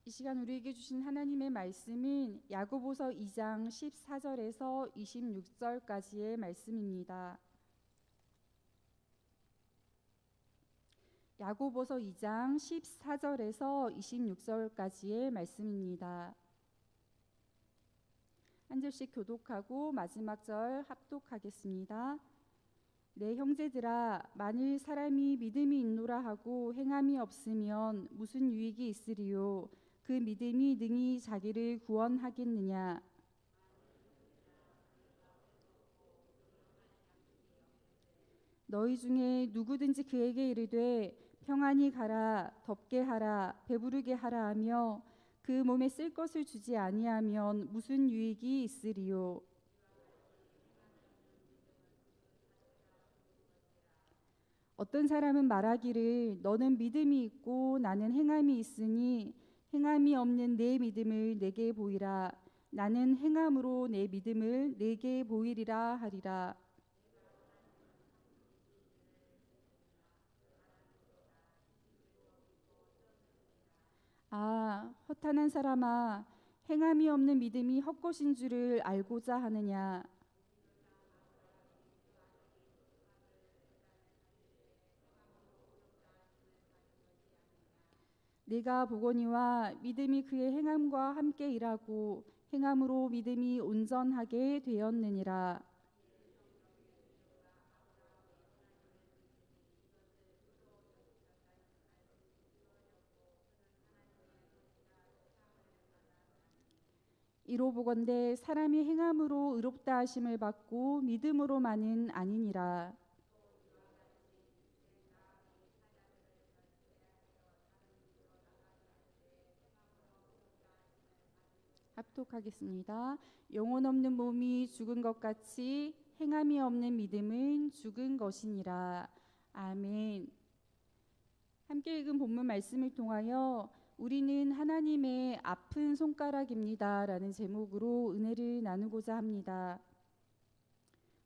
이 시간 우리에게 주신 하나님의 말씀은 야고보서 2장 14절에서 26절까지의 말씀입니다. 야고보서 2장 14절에서 26절까지의 말씀입니다. 한 절씩 교독하고 마지막 절 합독하겠습니다. 내 형제들아, 만일 사람이 믿음이 있노라 하고 행함이 없으면 무슨 유익이 있으리요? 그 믿음이 능히 자기를 구원하겠느냐? 너희 중에 누구든지 그에게 이르되 평안히 가라, 덥게 하라, 배부르게 하라 하며 그 몸에 쓸 것을 주지 아니하면 무슨 유익이 있으리요? 어떤 사람은 말하기를 너는 믿음이 있고 나는 행함이 있으니 행함이 없는 내 믿음을 내게 보이라. 나는 행함으로 내 믿음을 내게 보이리라 하리라. 아, 허탄한 사람아, 행함이 없는 믿음이 헛것인 줄을 알고자 하느냐? 네가 보거니와 믿음이 그의 행함과 함께 일하고 행함으로 믿음이 온전하게 되었느니라. 이로 보건대 사람이 행함으로 의롭다 하심을 받고 믿음으로만은 아니니라. 합독하겠습니다. 영혼 없는 몸이 죽은 것 같이 행함이 없는 믿음은 죽은 것이니라. 아멘. 함께 읽은 본문 말씀을 통하여 우리는 하나님의 아픈 손가락입니다 라는 제목으로 은혜를 나누고자 합니다.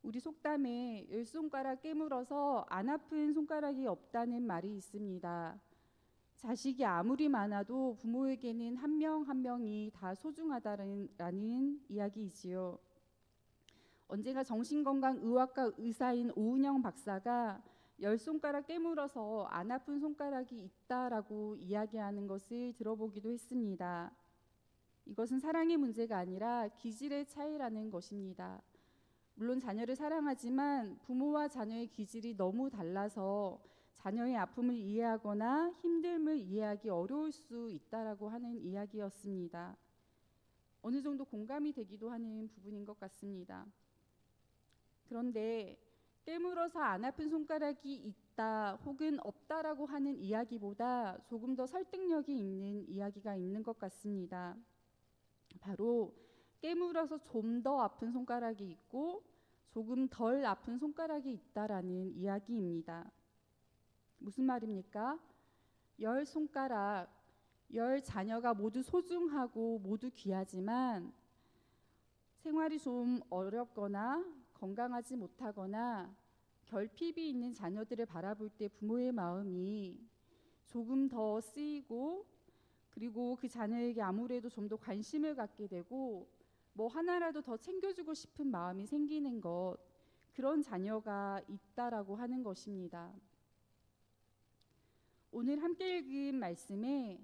우리 속담에 열 손가락 깨물어서 안 아픈 손가락이 없다는 말이 있습니다. 자식이 아무리 많아도 부모에게는 한 명 한 명이 다 소중하다라는 이야기이지요. 언젠가 정신건강의학과 의사인 오은영 박사가 열 손가락 깨물어서 안 아픈 손가락이 있다라고 이야기하는 것을 들어보기도 했습니다. 이것은 사랑의 문제가 아니라 기질의 차이라는 것입니다. 물론 자녀를 사랑하지만 부모와 자녀의 기질이 너무 달라서 자녀의 아픔을 이해하거나 힘듦을 이해하기 어려울 수 있다라고 하는 이야기였습니다. 어느 정도 공감이 되기도 하는 부분인 것 같습니다. 그런데 깨물어서 안 아픈 손가락이 있다 혹은 없다라고 하는 이야기보다 조금 더 설득력이 있는 이야기가 있는 것 같습니다. 바로 깨물어서 좀 더 아픈 손가락이 있고 조금 덜 아픈 손가락이 있다라는 이야기입니다. 무슨 말입니까? 열 손가락, 열 자녀가 모두 소중하고 모두 귀하지만 생활이 좀 어렵거나 건강하지 못하거나 결핍이 있는 자녀들을 바라볼 때 부모의 마음이 조금 더 쓰이고 그리고 그 자녀에게 아무래도 좀 더 관심을 갖게 되고 뭐 하나라도 더 챙겨주고 싶은 마음이 생기는 것, 그런 자녀가 있다라고 하는 것입니다. 오늘 함께 읽은 말씀에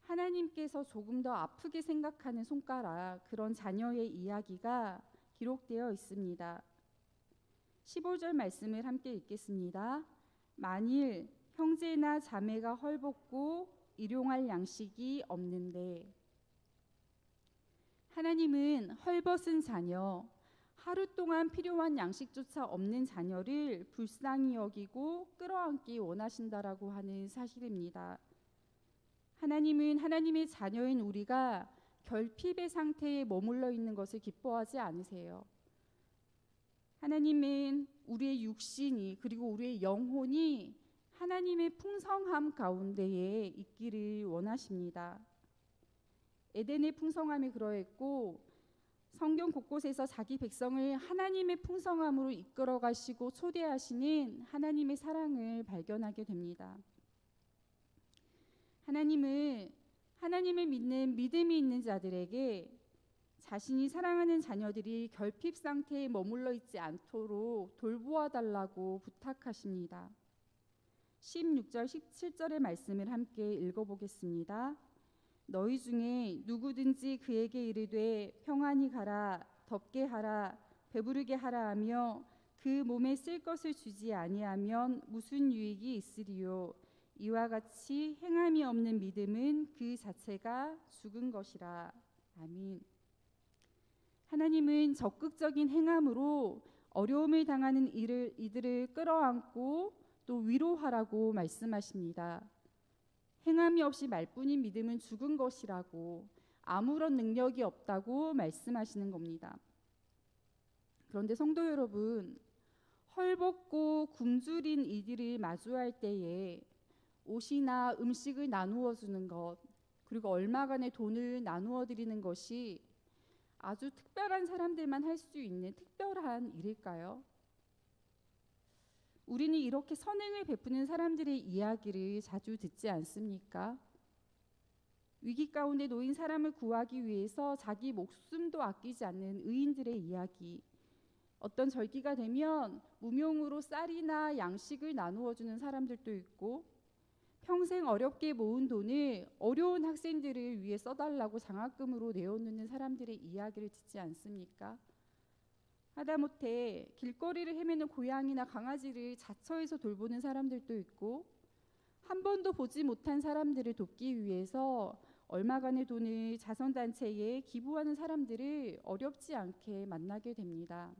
하나님께서 조금 더 아프게 생각하는 손가락, 그런 자녀의 이야기가 기록되어 있습니다. 15절 말씀을 함께 읽겠습니다. 만일 형제나 자매가 헐벗고 일용할 양식이 없는데, 하나님은 헐벗은 자녀, 하루 동안 필요한 양식조차 없는 자녀를 불쌍히 여기고 끌어안기 원하신다라고 하는 사실입니다. 하나님은 하나님의 자녀인 우리가 결핍의 상태에 머물러 있는 것을 기뻐하지 않으세요. 하나님은 우리의 육신이 그리고 우리의 영혼이 하나님의 풍성함 가운데에 있기를 원하십니다. 에덴의 풍성함이 그러했고 성경 곳곳에서 자기 백성을 하나님의 풍성함으로 이끌어 가시고 초대하시는 하나님의 사랑을 발견하게 됩니다. 하나님을 믿는 믿음이 있는 자들에게 자신이 사랑하는 자녀들이 결핍 상태에 머물러 있지 않도록 돌보아 달라고 부탁하십니다. 16절 17절의 말씀을 함께 읽어보겠습니다. 너희 중에 누구든지 그에게 이르되 평안히 가라, 덥게 하라, 배부르게 하라 하며 그 몸에 쓸 것을 주지 아니하면 무슨 유익이 있으리요. 이와 같이 행함이 없는 믿음은 그 자체가 죽은 것이라. 아멘. 하나님은 적극적인 행함으로 어려움을 당하는 이들을 끌어안고 또 위로하라고 말씀하십니다. 행함이 없이 말뿐인 믿음은 죽은 것이라고, 아무런 능력이 없다고 말씀하시는 겁니다. 그런데 성도 여러분, 헐벗고 굶주린 이들을 마주할 때에 옷이나 음식을 나누어 주는 것, 그리고 얼마간의 돈을 나누어 드리는 것이 아주 특별한 사람들만 할 수 있는 특별한 일일까요? 우리는 이렇게 선행을 베푸는 사람들의 이야기를 자주 듣지 않습니까? 위기 가운데 놓인 사람을 구하기 위해서 자기 목숨도 아끼지 않는 의인들의 이야기, 어떤 절기가 되면 무명으로 쌀이나 양식을 나누어 주는 사람들도 있고, 평생 어렵게 모은 돈을 어려운 학생들을 위해 써달라고 장학금으로 내어놓는 사람들의 이야기를 듣지 않습니까? 하다못해 길거리를 헤매는 고양이나 강아지를 자처해서 돌보는 사람들도 있고, 한 번도 보지 못한 사람들을 돕기 위해서 얼마간의 돈을 자선단체에 기부하는 사람들을 어렵지 않게 만나게 됩니다.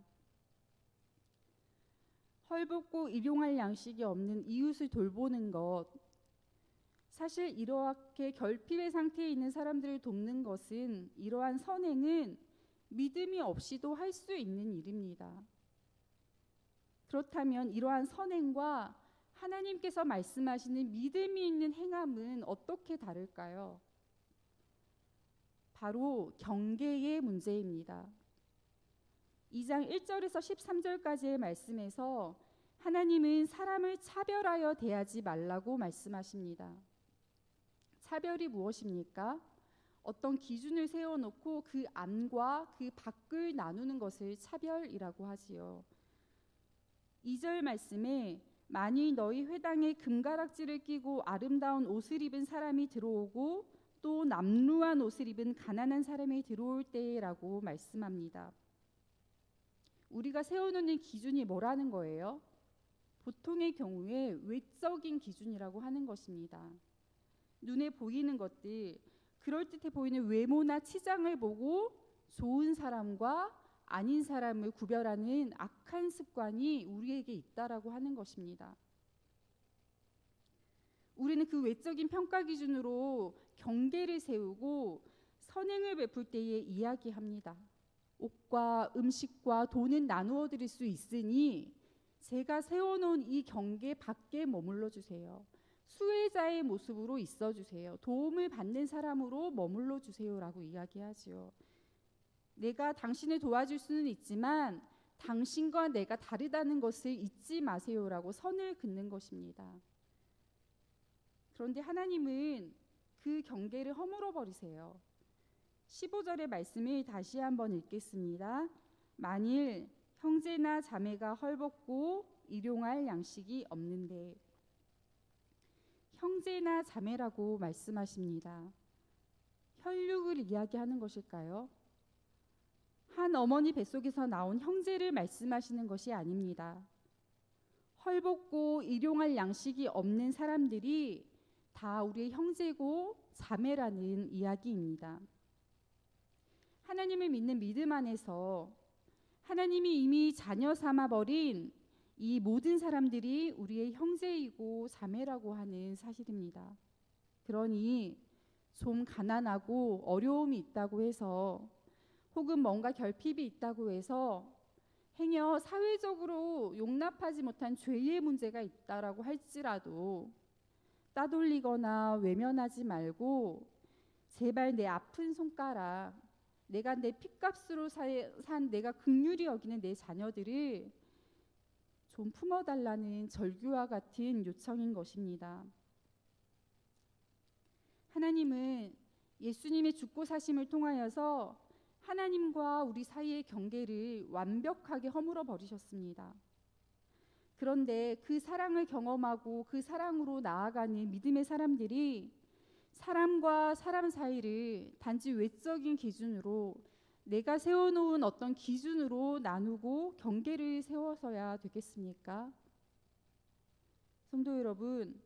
헐벗고 일용할 양식이 없는 이웃을 돌보는 것, 사실 이렇게 결핍의 상태에 있는 사람들을 돕는 것은, 이러한 선행은 믿음이 없이도 할 수 있는 일입니다. 그렇다면 이러한 선행과 하나님께서 말씀하시는 믿음이 있는 행함은 어떻게 다를까요? 바로 경계의 문제입니다. 2장 1절에서 13절까지의 말씀에서 하나님은 사람을 차별하여 대하지 말라고 말씀하십니다. 차별이 무엇입니까? 어떤 기준을 세워놓고 그 안과 그 밖을 나누는 것을 차별이라고 하지요. 2절 말씀에 만일 너희 회당에 금가락지를 끼고 아름다운 옷을 입은 사람이 들어오고 또 남루한 옷을 입은 가난한 사람이 들어올 때라고 말씀합니다. 우리가 세워놓는 기준이 뭐라는 거예요? 보통의 경우에 외적인 기준이라고 하는 것입니다. 눈에 보이는 것들, 그럴듯해 보이는 외모나 치장을 보고 좋은 사람과 아닌 사람을 구별하는 악한 습관이 우리에게 있다라고 하는 것입니다. 우리는 그 외적인 평가 기준으로 경계를 세우고 선행을 베풀 때에 이야기합니다. 옷과 음식과 돈은 나누어 드릴 수 있으니 제가 세워놓은 이 경계 밖에 머물러 주세요. 수혜자의 모습으로 있어 주세요. 도움을 받는 사람으로 머물러 주세요라고 이야기하지요. 내가 당신을 도와줄 수는 있지만 당신과 내가 다르다는 것을 잊지 마세요라고 선을 긋는 것입니다. 그런데 하나님은 그 경계를 허물어 버리세요. 15절의 말씀을 다시 한번 읽겠습니다. 만일 형제나 자매가 헐벗고 일용할 양식이 없는데, 형제나 자매라고 말씀하십니다. 혈육을 이야기하는 것일까요? 한 어머니 뱃속에서 나온 형제를 말씀하시는 것이 아닙니다. 헐벗고 일용할 양식이 없는 사람들이 다 우리의 형제고 자매라는 이야기입니다. 하나님을 믿는 믿음 안에서 하나님이 이미 자녀 삼아버린 이 모든 사람들이 우리의 형제이고 자매라고 하는 사실입니다. 그러니 좀 가난하고 어려움이 있다고 해서, 혹은 뭔가 결핍이 있다고 해서 행여 사회적으로 용납하지 못한 죄의 문제가 있다라고 할지라도 따돌리거나 외면하지 말고, 제발 내 아픈 손가락, 내가 내 핏값으로 산 내가 긍휼히 여기는 내 자녀들을 좀 품어달라는 절규와 같은 요청인 것입니다. 하나님은 예수님의 죽고 사심을 통하여서 하나님과 우리 사이의 경계를 완벽하게 허물어 버리셨습니다. 그런데 그 사랑을 경험하고 그 사랑으로 나아가는 믿음의 사람들이 사람과 사람 사이를 단지 외적인 기준으로 내가 세워놓은 어떤 기준으로 나누고 경계를 세워서야 되겠습니까? 성도 여러분,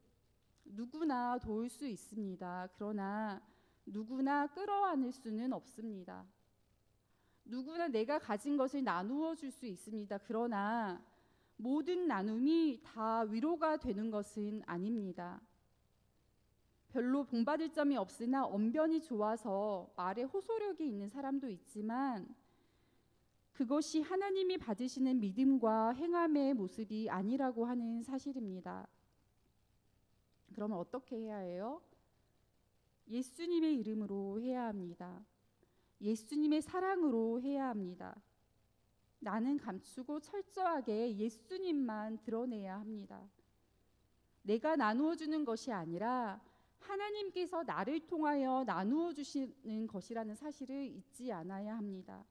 누구나 도울 수 있습니다. 그러나 누구나 끌어안을 수는 없습니다. 누구나 내가 가진 것을 나누어 줄 수 있습니다. 그러나 모든 나눔이 다 위로가 되는 것은 아닙니다. 별로 본받을 점이 없으나 언변이 좋아서 말에 호소력이 있는 사람도 있지만 그것이 하나님이 받으시는 믿음과 행함의 모습이 아니라고 하는 사실입니다. 그러면 어떻게 해야 해요? 예수님의 이름으로 해야 합니다. 예수님의 사랑으로 해야 합니다. 나는 감추고 철저하게 예수님만 드러내야 합니다. 내가 나누어 주는 것이 아니라 하나님께서 나를 통하여 나누어 주시는 것이라는 사실을 잊지 않아야 합니다.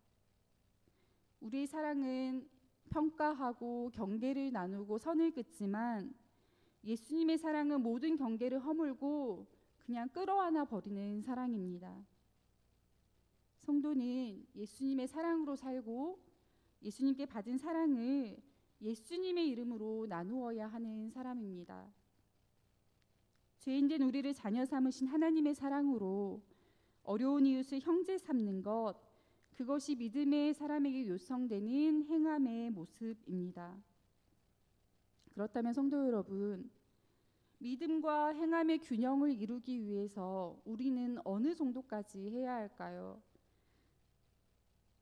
우리의 사랑은 평가하고 경계를 나누고 선을 긋지만 예수님의 사랑은 모든 경계를 허물고 그냥 끌어안아 버리는 사랑입니다. 성도는 예수님의 사랑으로 살고 예수님께 받은 사랑을 예수님의 이름으로 나누어야 하는 사람입니다. 죄인된 우리를 자녀 삼으신 하나님의 사랑으로 어려운 이웃을 형제 삼는 것, 그것이 믿음의 사람에게 요청되는 행함의 모습입니다. 그렇다면 성도 여러분, 믿음과 행함의 균형을 이루기 위해서 우리는 어느 정도까지 해야 할까요?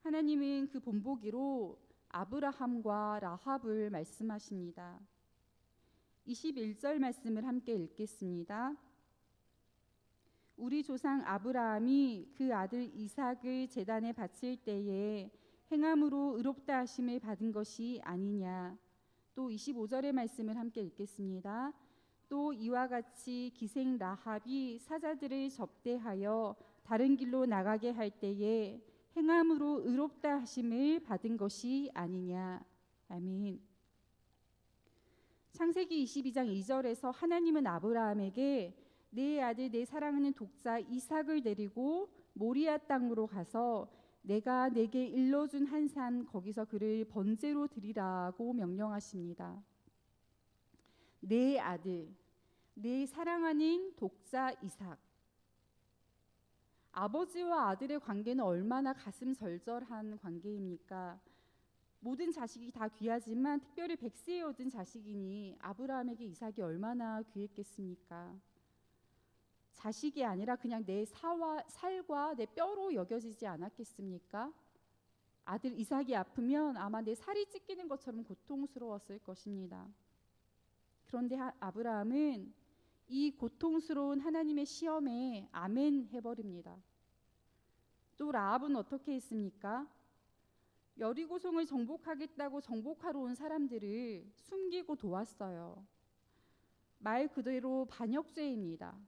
하나님은 그 본보기로 아브라함과 라합을 말씀하십니다. 21절 말씀을 함께 읽겠습니다. 우리 조상 아브라함이 그 아들 이삭을 제단에 바칠 때에 행함으로 의롭다 하심을 받은 것이 아니냐. 또 25절의 말씀을 함께 읽겠습니다. 또 이와 같이 기생 라합이 사자들을 접대하여 다른 길로 나가게 할 때에 행함으로 의롭다 하심을 받은 것이 아니냐. 아멘. 창세기 22장 2절에서 하나님은 아브라함에게 내 아들 내 사랑하는 독자 이삭을 데리고 모리아 땅으로 가서 내가 내게 일러준 한 산 거기서 그를 번제로 드리라고 명령하십니다. 내 아들, 내 사랑하는 독자 이삭. 아버지와 아들의 관계는 얼마나 가슴 절절한 관계입니까? 모든 자식이 다 귀하지만 특별히 백세에 얻은 자식이니 아브라함에게 이삭이 얼마나 귀했겠습니까? 자식이 아니라 그냥 내 살과 내 뼈로 여겨지지 않았겠습니까? 아들 이삭이 아프면 아마 내 살이 찢기는 것처럼 고통스러웠을 것입니다. 그런데 아브라함은 이 고통스러운 하나님의 시험에 아멘 해버립니다. 또 라합은 어떻게 했습니까? 여리고성을 정복하겠다고 정복하러 온 사람들을 숨기고 도왔어요. 말 그대로 반역죄입니다.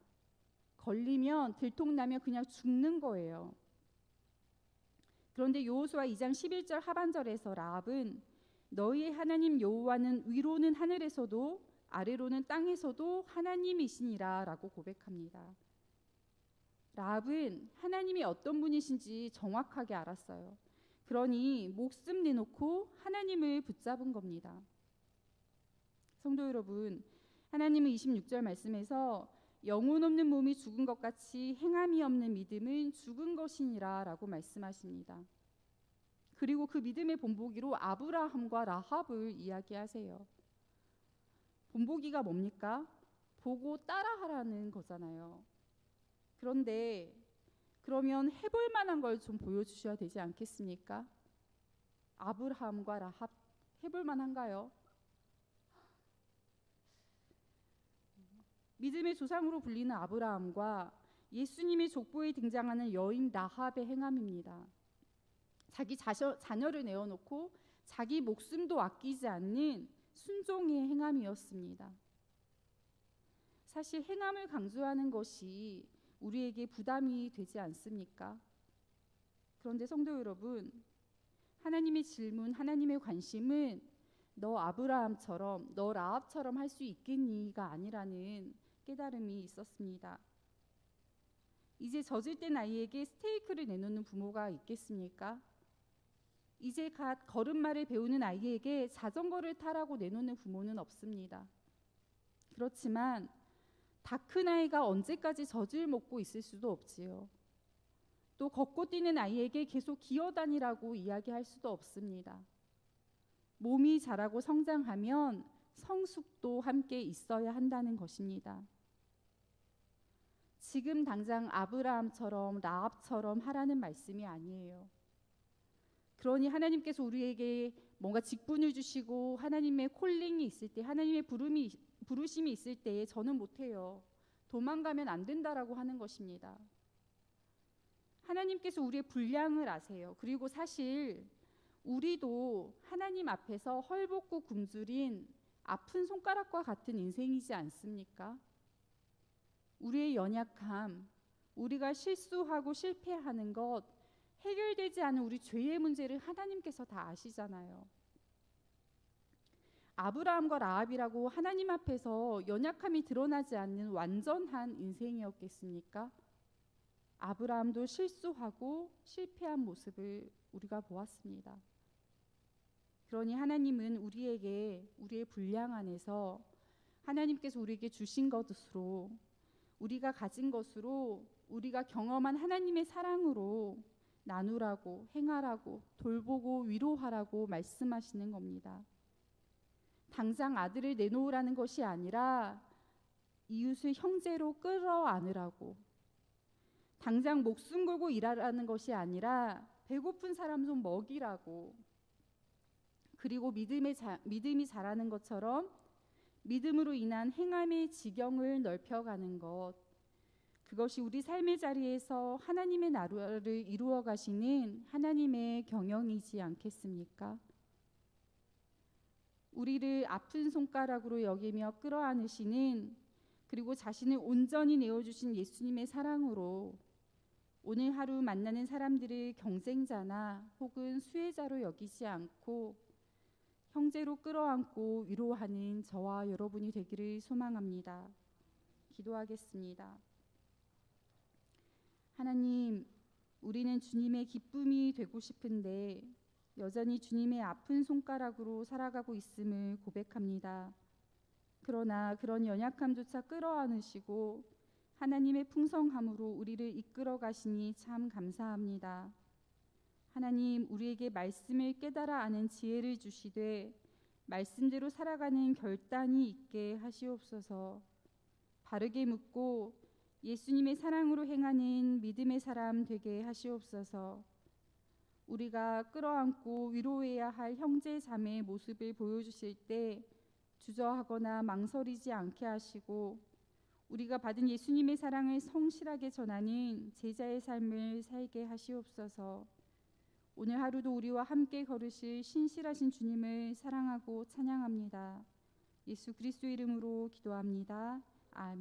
걸리면 들통나면 그냥 죽는 거예요. 그런데 여호수아 2장 11절 하반절에서 라합은 너희의 하나님 여호와는 위로는 하늘에서도 아래로는 땅에서도 하나님이시니라 라고 고백합니다. 라합은 하나님이 어떤 분이신지 정확하게 알았어요. 그러니 목숨 내놓고 하나님을 붙잡은 겁니다. 성도 여러분, 하나님은 26절 말씀에서 영혼 없는 몸이 죽은 것 같이 행함이 없는 믿음은 죽은 것이니라 라고 말씀하십니다. 그리고 그 믿음의 본보기로 아브라함과 라합을 이야기하세요. 본보기가 뭡니까? 보고 따라하라는 거잖아요. 그런데 그러면 해볼 만한 걸 좀 보여주셔야 되지 않겠습니까? 아브라함과 라합 해볼 만한가요? 믿음의 조상으로 불리는 아브라함과 예수님의 족보에 등장하는 여인 라합의 행함입니다. 자기 자녀를 내어놓고 자기 목숨도 아끼지 않는 순종의 행함이었습니다. 사실 행함을 강조하는 것이 우리에게 부담이 되지 않습니까? 그런데 성도 여러분, 하나님의 질문, 하나님의 관심은 너 아브라함처럼, 너 라합처럼 할 수 있겠니가 아니라는 깨달음이 있었습니다. 이제 젖을 땐 아이에게 스테이크를 내놓는 부모가 있겠습니까? 이제 갓 걸음마를 배우는 아이에게 자전거를 타라고 내놓는 부모는 없습니다. 그렇지만 다 큰 아이가 언제까지 젖을 먹고 있을 수도 없지요. 또 걷고 뛰는 아이에게 계속 기어다니라고 이야기할 수도 없습니다. 몸이 자라고 성장하면 성숙도 함께 있어야 한다는 것입니다. 지금 당장 아브라함처럼 라합처럼 하라는 말씀이 아니에요. 그러니 하나님께서 우리에게 뭔가 직분을 주시고 하나님의 콜링이 있을 때, 하나님의 부르심이 있을 때에 저는 못해요. 도망가면 안 된다라고 하는 것입니다. 하나님께서 우리의 분량을 아세요. 그리고 사실 우리도 하나님 앞에서 헐벗고 굶주린 아픈 손가락과 같은 인생이지 않습니까? 우리의 연약함, 우리가 실수하고 실패하는 것, 해결되지 않은 우리 죄의 문제를 하나님께서 다 아시잖아요. 아브라함과 라합이라고 하나님 앞에서 연약함이 드러나지 않는 완전한 인생이었겠습니까? 아브라함도 실수하고 실패한 모습을 우리가 보았습니다. 그러니 하나님은 우리에게 우리의 분량 안에서 하나님께서 우리에게 주신 것으로, 우리가 가진 것으로, 우리가 경험한 하나님의 사랑으로 나누라고, 행하라고, 돌보고 위로하라고 말씀하시는 겁니다. 당장 아들을 내놓으라는 것이 아니라 이웃을 형제로 끌어안으라고, 당장 목숨 걸고 일하라는 것이 아니라 배고픈 사람 좀 먹이라고, 그리고 믿음이 자라는 것처럼 믿음으로 인한 행함의 지경을 넓혀가는 것, 그것이 우리 삶의 자리에서 하나님의 나라를 이루어 가시는 하나님의 경영이지 않겠습니까? 우리를 아픈 손가락으로 여기며 끌어안으시는, 그리고 자신을 온전히 내어주신 예수님의 사랑으로 오늘 하루 만나는 사람들을 경쟁자나 혹은 수혜자로 여기지 않고 형제로 끌어안고 위로하는 저와 여러분이 되기를 소망합니다. 기도하겠습니다. 하나님, 우리는 주님의 기쁨이 되고 싶은데 여전히 주님의 아픈 손가락으로 살아가고 있음을 고백합니다. 그러나 그런 연약함조차 끌어안으시고 하나님의 풍성함으로 우리를 이끌어 가시니 참 감사합니다. 하나님, 우리에게 말씀을 깨달아 아는 지혜를 주시되 말씀대로 살아가는 결단이 있게 하시옵소서. 바르게 묻고 예수님의 사랑으로 행하는 믿음의 사람 되게 하시옵소서. 우리가 끌어안고 위로해야 할 형제 자매의 모습을 보여주실 때 주저하거나 망설이지 않게 하시고 우리가 받은 예수님의 사랑을 성실하게 전하는 제자의 삶을 살게 하시옵소서. 오늘 하루도 우리와 함께 걸으실 신실하신 주님을 사랑하고 찬양합니다. 예수 그리스도 이름으로 기도합니다. 아멘.